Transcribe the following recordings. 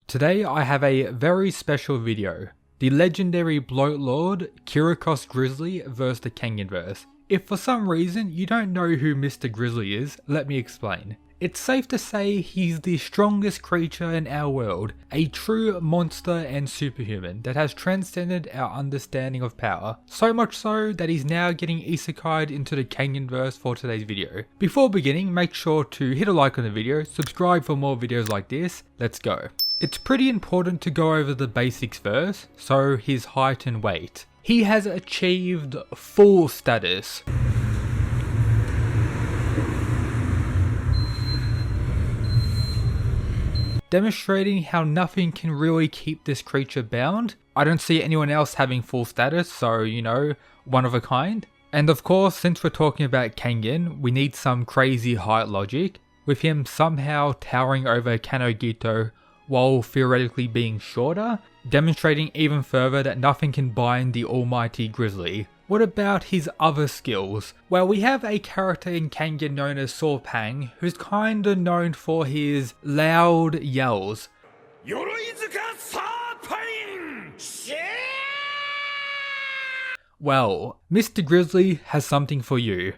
Today I have a very special video. The legendary Bloat Lord Kyriakos Grizzly vs the Kengan verse. If for some reason you don't know who Mr. Grizzly is, let me explain. It's safe to say he's the strongest creature in our world, a true monster and superhuman that has transcended our understanding of power, so much so that he's now getting isekai'd into the Kengan verse for today's video. Before beginning, make sure to hit a like on the video, subscribe for more videos like this, let's go. It's pretty important to go over the basics first, so his height and weight. He has achieved full status. Demonstrating how nothing can really keep this creature bound. I don't see anyone else having full status, so you know, one of a kind. And of course, since we're talking about Kengan, we need some crazy height logic, with him somehow towering over Kanogito while theoretically being shorter, demonstrating even further that nothing can bind the almighty Grizzly. What about his other skills? Well, we have a character in Kengan known as Sorpang, who's kinda known for his loud yells. Well, Mr. Grizzly has something for you.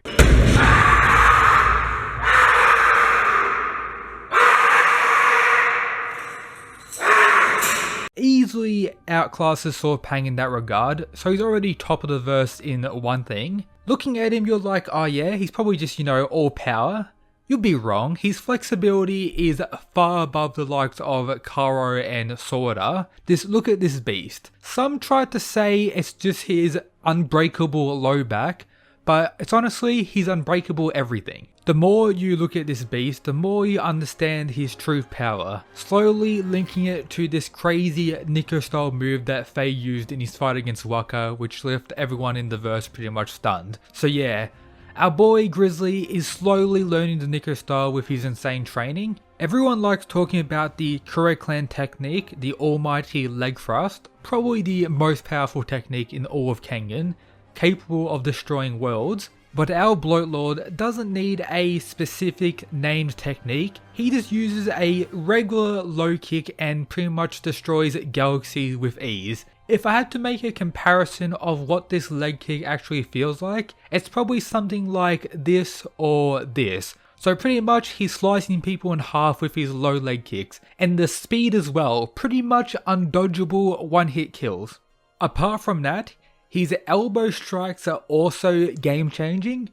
Easily outclasses Sorpang in that regard, so he's already top of the verse in one thing. Looking at him, you're like, oh yeah, he's probably just, you know, all power. You'll be wrong, his flexibility is far above the likes of Karo and Sorda. Just look at this beast. Some tried to say it's just his unbreakable low back, but it's honestly his unbreakable everything. The more you look at this beast, the more you understand his true power, slowly linking it to this crazy Nico style move that Faye used in his fight against Waka, which left everyone in the verse pretty much stunned. So yeah, our boy Grizzly is slowly learning the Nico style with his insane training. Everyone likes talking about the Kure clan technique, the almighty leg thrust, probably the most powerful technique in all of Kengan, capable of destroying worlds. But our Bloat Lord doesn't need a specific named technique, he just uses a regular low kick and pretty much destroys galaxies with ease. If I had to make a comparison of what this leg kick actually feels like, it's probably something like this or this. So pretty much he's slicing people in half with his low leg kicks, and the speed as well, pretty much undodgeable one hit kills. Apart from that, his elbow strikes are also game changing.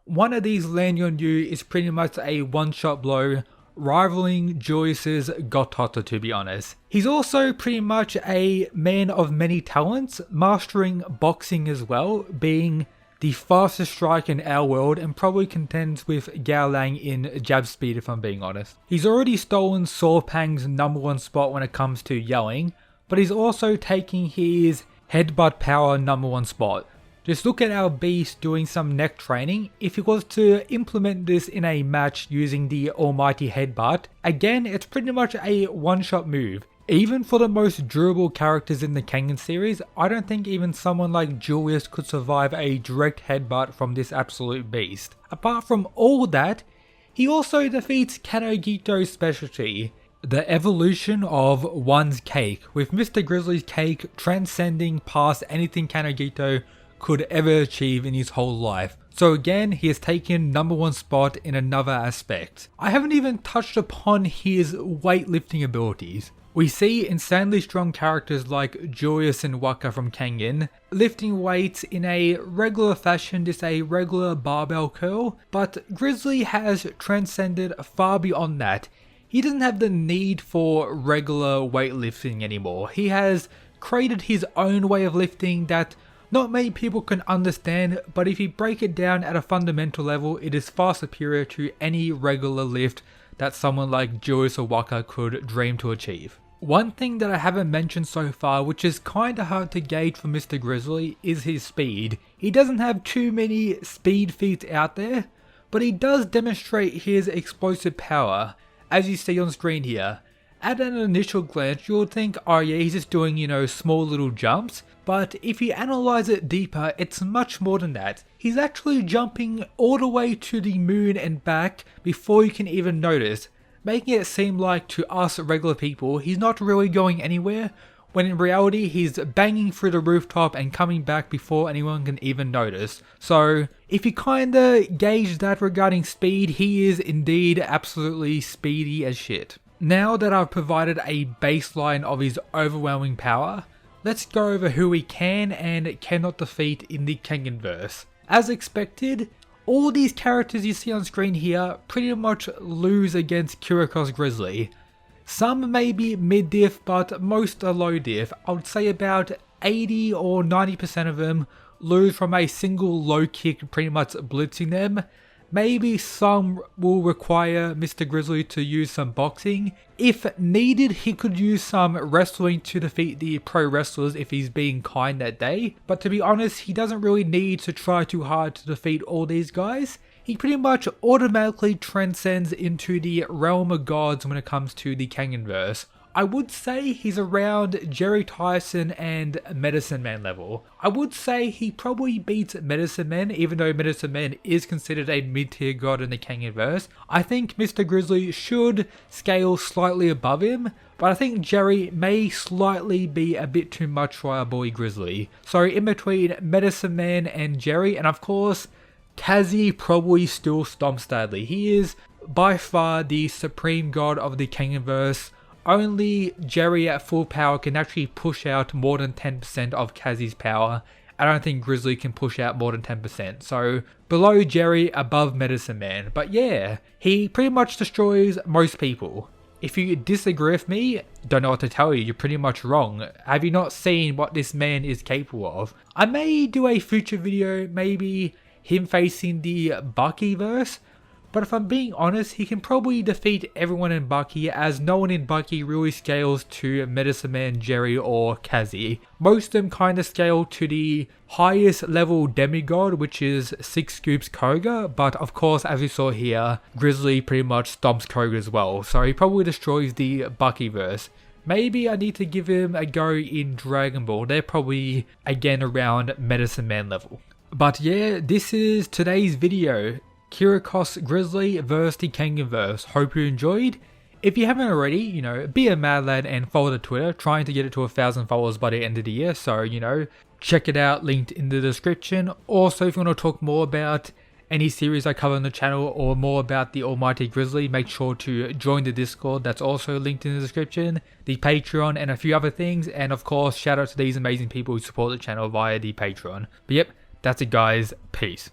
One of these landing on you is pretty much a one shot blow, rivaling Julius's Gotota to be honest. He's also pretty much a man of many talents, mastering boxing as well, being the fastest striker in our world and probably contends with Gao Lang in jab speed if I'm being honest. He's already stolen Sorpang's #1 spot when it comes to yelling, but he's also taking his headbutt power #1 spot. Just look at our beast doing some neck training. If he was to implement this in a match using the almighty headbutt, again it's pretty much a one-shot move. Even for the most durable characters in the Kengan series, I don't think even someone like Julius could survive a direct headbutt from this absolute beast. Apart from all that, he also defeats Kanogito's specialty, the evolution of one's cake, with Mr. Grizzly's cake transcending past anything Kanogito could ever achieve in his whole life. So again, he has taken #1 spot in another aspect. I haven't even touched upon his weightlifting abilities. We see insanely strong characters like Julius and Waka from Kengan lifting weights in a regular fashion, just a regular barbell curl, but Grizzly has transcended far beyond that. He doesn't have the need for regular weightlifting anymore. He has created his own way of lifting that not many people can understand, but if you break it down at a fundamental level, it is far superior to any regular lift that someone like Julius or Waka could dream to achieve. One thing that I haven't mentioned so far, which is kinda hard to gauge for Mr. Grizzly, is his speed. He doesn't have too many speed feats out there, but he does demonstrate his explosive power, as you see on screen here. At an initial glance, you would think, oh yeah, he's just doing, you know, small little jumps, but if you analyze it deeper, it's much more than that. He's actually jumping all the way to the moon and back before you can even notice. making it seem like to us regular people he's not really going anywhere, when in reality he's banging through the rooftop and coming back before anyone can even notice. So if you kinda gauge that regarding speed, he is indeed absolutely speedy as shit. Now that I've provided a baseline of his overwhelming power, let's go over who he can and cannot defeat in the Kengan verse. As expected, all these characters you see on screen here pretty much lose against Kyriakos Grizzly. Some may be mid-diff, but most are low diff. I would say about 80 or 90% of them lose from a single low kick pretty much blitzing them. Maybe some will require Mr. Grizzly to use some boxing. If needed, he could use some wrestling to defeat the pro wrestlers if he's being kind that day. But to be honest, he doesn't really need to try too hard to defeat all these guys. He pretty much automatically transcends into the realm of gods when it comes to the Kengan verse. I would say he's around Jerry Tyson and Medicine Man level. I would say he probably beats Medicine Man, even though Medicine Man is considered a mid-tier god in the Kengan verse. I think Mr. Grizzly should scale slightly above him, but I think Jerry may slightly be a bit too much for our boy Grizzly. So in between Medicine Man and Jerry, and of course, Kazi probably still stomps Dudley. He is by far the supreme god of the Kengan verse. Only Jerry at full power can actually push out more than 10% of Kazi's power. I don't think Grizzly can push out more than 10%. So below Jerry, above Medicine Man. But yeah, he pretty much destroys most people. If you disagree with me, don't know what to tell you, you're pretty much wrong. Have you not seen what this man is capable of? I may do a future video, maybe him facing the Bucky verse. But if I'm being honest, he can probably defeat everyone in Bucky, as no one in Bucky really scales to Medicine Man, Jerry, or Kazi. Most of them kind of scale to the highest level demigod, which is 6 Scoops Koga, but of course, as we saw here, Grizzly pretty much stomps Koga as well, so he probably destroys the Buckyverse. Maybe I need to give him a go in Dragon Ball, they're probably again around Medicine Man level. But yeah, this is today's video. Kyriakos Grizzly versus the Kengan verse. Hope you enjoyed. If you haven't already, be a mad lad and follow the Twitter, trying to get it to 1,000 followers by the end of the year. So, check it out, linked in the description. Also, if you want to talk more about any series I cover on the channel or more about the almighty Grizzly, make sure to join the Discord. That's also linked in the description. The Patreon and a few other things. And of course, shout out to these amazing people who support the channel via the Patreon. But yep, that's it guys. Peace.